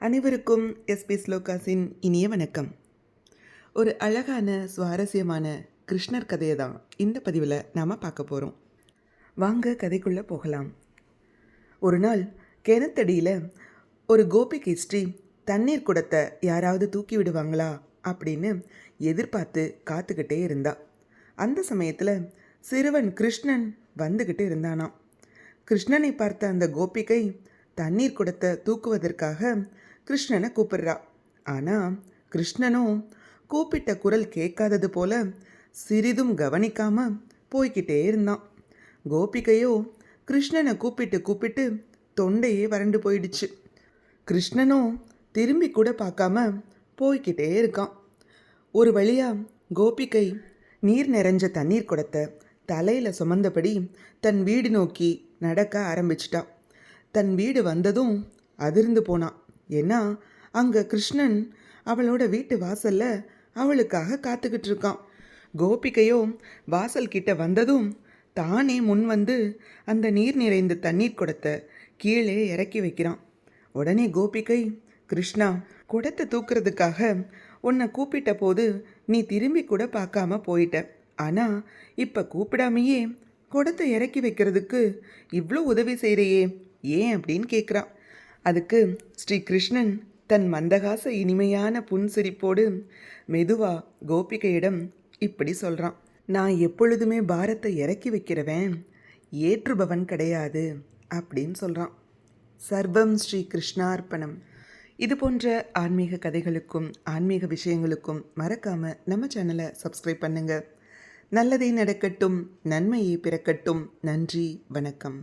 அனைவருக்கும் எஸ்பி ஸ்லோகாஸின் இனிய வணக்கம். ஒரு அழகான சுவாரஸ்யமான கிருஷ்ணர் கதையை தான் இந்த பதிவில் நாம் பார்க்க போகிறோம். வாங்க கதைக்குள்ளே போகலாம். ஒரு நாள் கிணத்தடியில் ஒரு கோபிகை ஸ்ரீ தண்ணீர் குடத்தை யாராவது தூக்கி விடுவாங்களா அப்படின்னு எதிர்பார்த்து காத்துக்கிட்டே இருந்தா. அந்த சமயத்தில் சிறுவன் கிருஷ்ணன் வந்துக்கிட்டு இருந்தானாம். கிருஷ்ணனை பார்த்த அந்த கோபிகை தண்ணீர் குடத்தை தூக்குவதற்காக கிருஷ்ணனை கூப்பிடுறா. ஆனால் கிருஷ்ணனும் கூப்பிட்ட குரல் கேட்காதது போல சிறிதும் கவனிக்காம போய்கிட்டே இருந்தான். கோபிகையோ கிருஷ்ணனை கூப்பிட்டு தொண்டையே வறண்டு போயிடுச்சு. கிருஷ்ணனும் திரும்பி கூட பார்க்காம போய்கிட்டே இருக்கான். ஒரு வழியா கோபிகை நீர் நிறைஞ்ச தண்ணீர் குடத்தை தலையில் சுமந்தபடி தன் வீடு நோக்கி நடக்க ஆரம்பிச்சிட்டான். தன் வீடு வந்ததும் அதிர்ந்து போனான். ஏன்னா அங்கே கிருஷ்ணன் அவளோட வீட்டு வாசல்ல அவளுக்காக காத்துக்கிட்டு இருக்கான். கோபிகையோ வாசல் கிட்ட வந்ததும் தானே முன் வந்து அந்த நீர் நிறைந்த தண்ணீர் குடத்தை கீழே இறக்கி வைக்கிறான். உடனே கோபிகை, கிருஷ்ணா, குடத்தை தூக்குறதுக்காக உன்னை கூப்பிட்ட போது நீ திரும்பி கூட பார்க்காம போயிட்ட. ஆனால் இப்போ கூப்பிடாமையே குடத்தை இறக்கி வைக்கிறதுக்கு இவ்வளோ உதவி செய்கிறையே, ஏன் அப்படின்னு கேட்குறான். அதுக்கு ஸ்ரீ கிருஷ்ணன் தன் மந்தகாச இனிமையான புன்சிரிப்போடு மெதுவா கோபிகையிடம் இப்படி சொல்கிறான். நான் எப்பொழுதுமே பாரத்தை இறக்கி வைக்கிறவன், ஏற்றுபவன் கிடையாது அப்படின்னு சொல்கிறான். சர்வம் ஸ்ரீ கிருஷ்ணார்ப்பணம். இது போன்ற ஆன்மீக கதைகளுக்கும் ஆன்மீக விஷயங்களுக்கும் மறக்காமல் நம்ம சேனலை சப்ஸ்கிரைப் பண்ணுங்கள். நல்லதே நடக்கட்டும், நன்மையே பிறக்கட்டும். நன்றி, வணக்கம்.